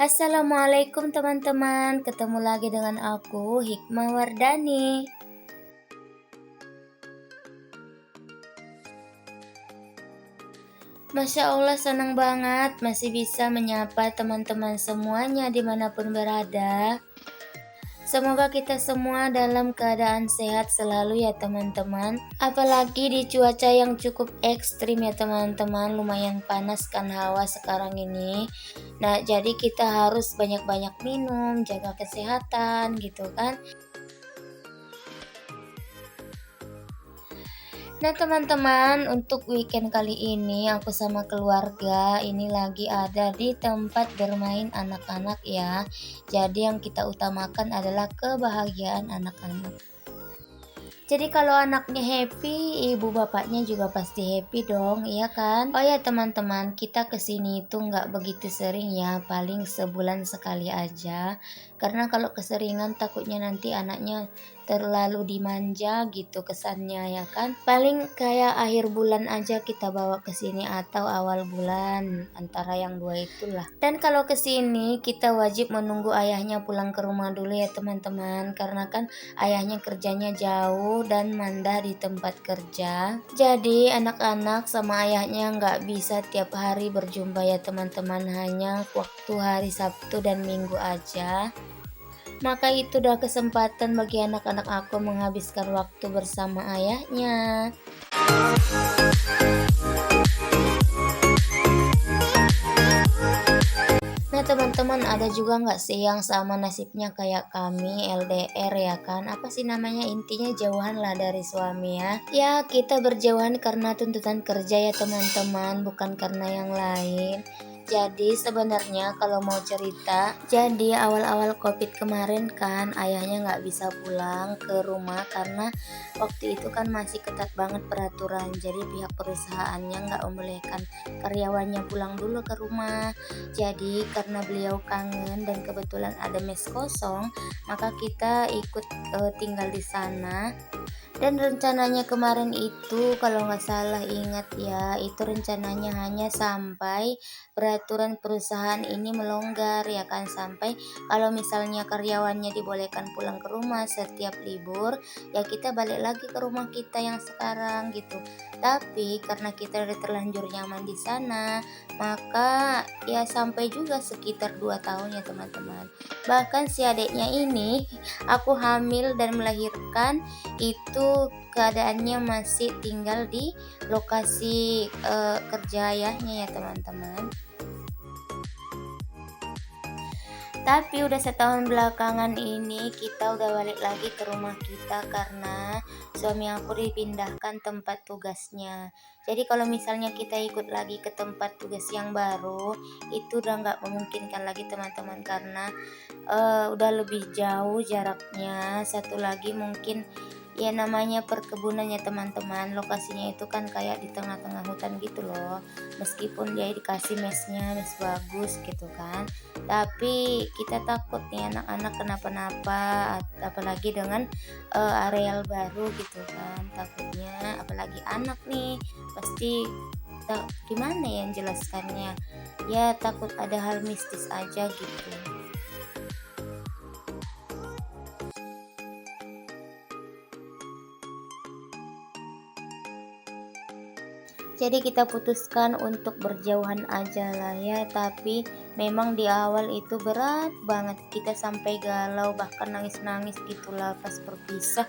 Assalamualaikum teman-teman, ketemu lagi dengan aku Hikmah Wardani. Masya Allah senang banget masih bisa menyapa teman-teman semuanya dimanapun berada. Semoga kita semua dalam keadaan sehat selalu ya teman-teman. Apalagi di cuaca yang cukup ekstrim ya teman-teman, lumayan panas kan hawa sekarang ini. Nah jadi kita harus banyak-banyak minum, jaga kesehatan gitu kan. Nah teman-teman, untuk weekend kali ini aku sama keluarga ini lagi ada di tempat bermain anak-anak ya. Jadi yang kita utamakan adalah kebahagiaan anak-anak. Jadi kalau anaknya happy, ibu bapaknya juga pasti happy dong, iya kan? Oh ya teman-teman, kita kesini itu nggak begitu sering ya, paling sebulan sekali aja. Karena kalau keseringan takutnya nanti anaknya terlalu dimanja gitu kesannya ya kan. Paling kayak akhir bulan aja kita bawa ke sini atau awal bulan, antara yang dua itulah. Dan kalau kesini kita wajib menunggu ayahnya pulang ke rumah dulu ya teman-teman, karena kan ayahnya kerjanya jauh dan mandah di tempat kerja. Jadi anak-anak sama ayahnya nggak bisa tiap hari berjumpa ya teman-teman, hanya waktu hari Sabtu dan Minggu aja. Maka itu udah kesempatan bagi anak-anak aku menghabiskan waktu bersama ayahnya. Nah teman-teman, ada juga nggak sih yang sama nasibnya kayak kami LDR ya kan? Apa sih namanya, intinya jauhan lah dari suami ya. Ya kita berjauhan karena tuntutan kerja ya teman-teman, bukan karena yang lain. Jadi sebenarnya kalau mau cerita, jadi awal-awal COVID kemarin kan ayahnya nggak bisa pulang ke rumah karena waktu itu kan masih ketat banget peraturan. Jadi pihak perusahaannya nggak membolehkan karyawannya pulang dulu ke rumah. Jadi karena beliau kangen dan kebetulan ada mes kosong, maka kita ikut tinggal di sana. Dan rencananya kemarin itu kalau nggak salah ingat ya, itu rencananya hanya sampai peraturan perusahaan ini melonggar ya kan, sampai kalau misalnya karyawannya dibolehkan pulang ke rumah setiap libur, ya kita balik lagi ke rumah kita yang sekarang gitu. Tapi karena kita udah terlanjur nyaman di sana, maka ya sampai juga sekitar 2 tahun ya teman-teman. Bahkan si adiknya ini aku hamil dan melahirkan itu keadaannya masih tinggal di lokasi kerja ayahnya ya teman-teman. Tapi udah setahun belakangan ini kita udah balik lagi ke rumah kita karena suami aku dipindahkan tempat tugasnya. Jadi kalau misalnya kita ikut lagi ke tempat tugas yang baru, itu udah nggak memungkinkan lagi teman-teman, karena udah lebih jauh jaraknya. Satu lagi mungkin ya namanya perkebunan ya teman-teman, lokasinya itu kan kayak di tengah-tengah hutan gitu loh. Meskipun dia dikasih mesnya, mes bagus gitu kan, tapi kita takut nih anak-anak kenapa-napa, apalagi dengan areal baru gitu kan. Takutnya apalagi anak nih pasti gimana ya yang jelaskannya, ya takut ada hal mistis aja gitu. Jadi kita putuskan untuk berjauhan aja lah ya, tapi memang di awal itu berat banget, kita sampai galau bahkan nangis-nangis gitulah pas berpisah.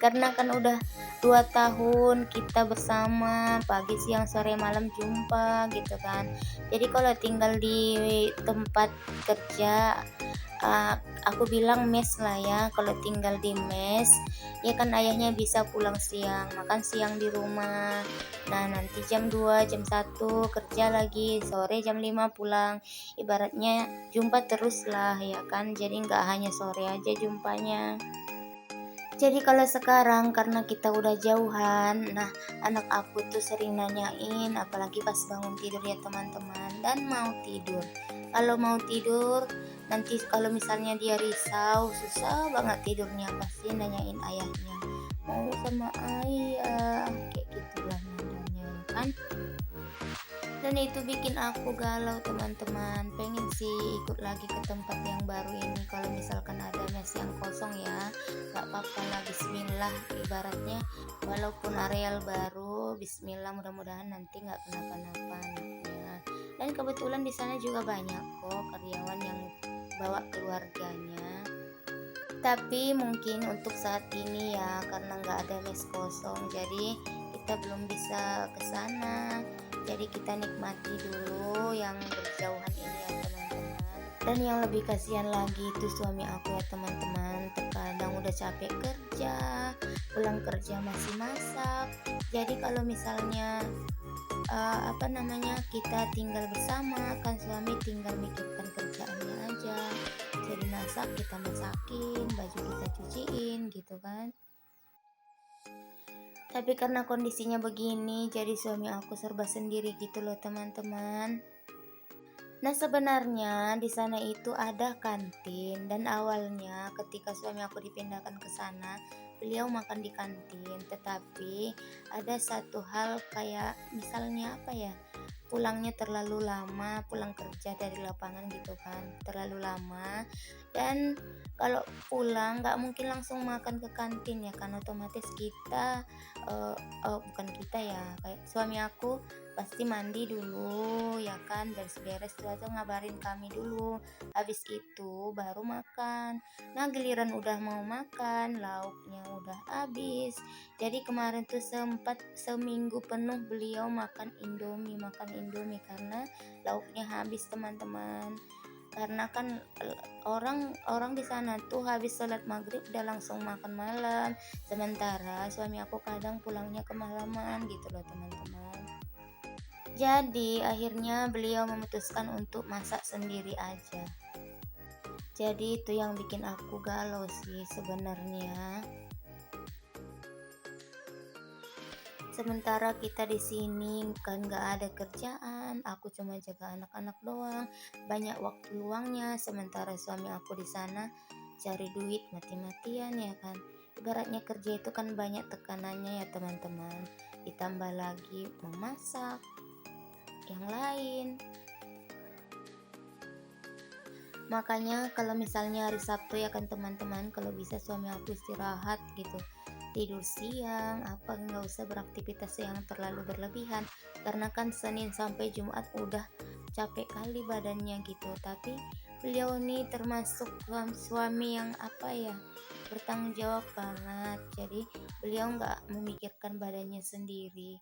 Karena kan udah 2 tahun kita bersama, pagi siang sore malam jumpa gitu kan. Jadi kalau tinggal di tempat kerja, uh, aku bilang mes lah ya, kalau tinggal di mes ya kan ayahnya bisa pulang siang, makan siang di rumah. Nah, nanti jam 2 jam 1 kerja lagi, sore jam 5 pulang. Ibaratnya jumpa terus lah ya kan, jadi nggak hanya sore aja jumpanya. Jadi kalau sekarang karena kita udah jauhan, nah anak aku tuh sering nanyain apalagi pas bangun tidur ya teman-teman, dan mau tidur. Kalau mau tidur, nanti kalau misalnya dia risau, susah banget tidurnya, pasti nanyain ayahnya. Mau sama ayah, kayak gitulah nadanya kan. Dan itu bikin aku galau teman-teman, pengen sih ikut lagi ke tempat yang baru ini. Kalau misalkan ada mes yang kosong ya gak apa-apa lah, bismillah ibaratnya, walaupun areal baru, bismillah, mudah-mudahan nanti nggak kenapa-napa anaknya. Dan kebetulan di sana juga banyak kok karyawan yang bawa keluarganya. Tapi mungkin untuk saat ini ya karena nggak ada mes kosong, jadi kita belum bisa ke sana. Jadi kita nikmati dulu yang berjauhan ini ya teman-teman. Dan yang lebih kasihan lagi itu suami aku ya teman-teman. Terkadang udah capek kerja, pulang kerja masih masak. Jadi kalau misalnya kita tinggal bersama, kan suami tinggal mikirkan kerjaannya aja. Jadi masak kita masakin, baju kita cuciin gitu kan. Tapi karena kondisinya begini, jadi suami aku serba sendiri gitu loh teman-teman. Nah sebenarnya di sana itu ada kantin, dan awalnya ketika suami aku dipindahkan ke sana, beliau makan di kantin. Tetapi ada satu hal kayak misalnya apa ya, pulangnya terlalu lama, pulang kerja dari lapangan gitu kan, terlalu lama. Dan kalau pulang nggak mungkin langsung makan ke kantin ya kan, otomatis kita bukan kita ya, kayak suami aku pasti mandi dulu ya kan, beres-beres tuh atau ngabarin kami dulu, habis itu baru makan. Nah giliran udah mau makan, lauknya udah habis. Jadi kemarin tuh sempat seminggu penuh beliau makan Indomie karena lauknya habis teman-teman. Karena kan orang di sana tuh habis sholat maghrib udah langsung makan malam, sementara suami aku kadang pulangnya kemalaman gitu loh teman-teman. Jadi akhirnya beliau memutuskan untuk masak sendiri aja. Jadi itu yang bikin aku galau sih sebenarnya. Sementara kita di sini kan gak ada kerjaan, aku cuma jaga anak-anak doang, banyak waktu luangnya. Sementara suami aku di sana cari duit mati-matian ya kan. Ibaratnya kerja itu kan banyak tekanannya ya teman-teman. Ditambah lagi memasak, yang lain. Makanya kalau misalnya hari Sabtu ya kan teman-teman, kalau bisa suami aku istirahat gitu, tidur siang, apa nggak usah beraktivitas yang terlalu berlebihan, karena kan Senin sampai Jumat udah capek kali badannya gitu. Tapi beliau ini termasuk suami yang apa ya, bertanggung jawab banget. Jadi beliau nggak memikirkan badannya sendiri,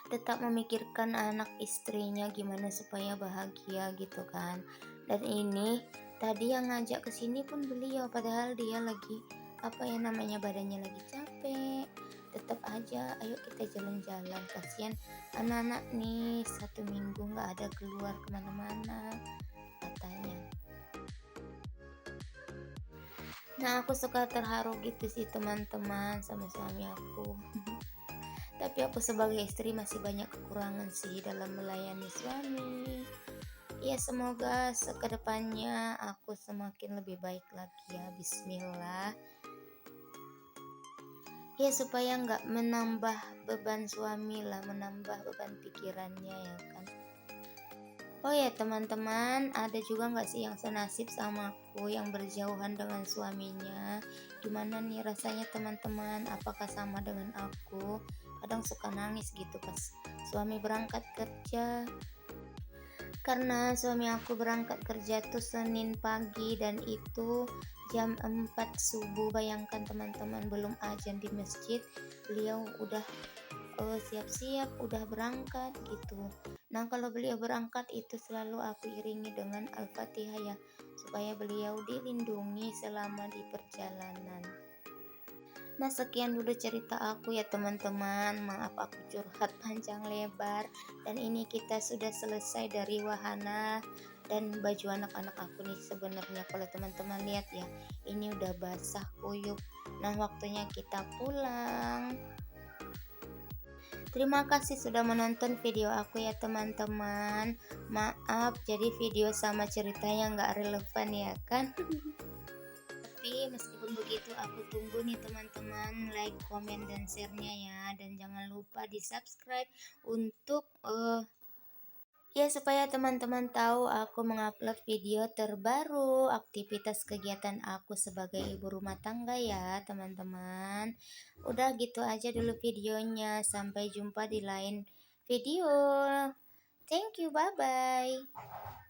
tetap memikirkan anak istrinya gimana supaya bahagia gitu kan. Dan ini tadi yang ngajak ke sini pun beliau, padahal dia lagi apa ya namanya, badannya lagi capek. Tetap aja ayo kita jalan-jalan, kasihan anak-anak nih 1 minggu nggak ada keluar kemana-mana katanya. Nah aku suka terharu gitu sih teman-teman sama suami aku. Tapi aku sebagai istri masih banyak kekurangan sih dalam melayani suami. Ya semoga kedepannya aku semakin lebih baik lagi ya, bismillah. Ya supaya nggak menambah beban suami lah, menambah beban pikirannya ya kan. Oh ya teman-teman, ada juga nggak sih yang senasib sama aku yang berjauhan dengan suaminya? Gimana nih rasanya teman-teman? Apakah sama dengan aku? Kadang suka nangis gitu pas suami berangkat kerja. Karena suami aku berangkat kerja tuh Senin pagi, dan itu jam 4 subuh. Bayangkan teman-teman, belum azan di masjid, beliau udah siap-siap udah berangkat gitu. Nah kalau beliau berangkat itu selalu aku iringi dengan Al-Fatihah ya, supaya beliau dilindungi selama di perjalanan. Nah sekian dulu cerita aku ya teman-teman, maaf aku curhat panjang lebar. Dan ini kita sudah selesai dari wahana dan baju anak-anak aku nih. Sebenarnya kalau teman-teman lihat ya, ini udah basah kuyup. Nah waktunya kita pulang. Terima kasih sudah menonton video aku ya teman-teman. Maaf jadi video sama ceritanya nggak relevan ya kan. Tapi meskipun begitu aku tunggu nih teman-teman like, komen, dan share-nya ya. Dan jangan lupa di-subscribe untuk ya supaya teman-teman tahu aku mengupload video terbaru, aktivitas kegiatan aku sebagai ibu rumah tangga ya teman-teman. Udah gitu aja dulu videonya. Sampai jumpa di lain video. Thank you, bye-bye.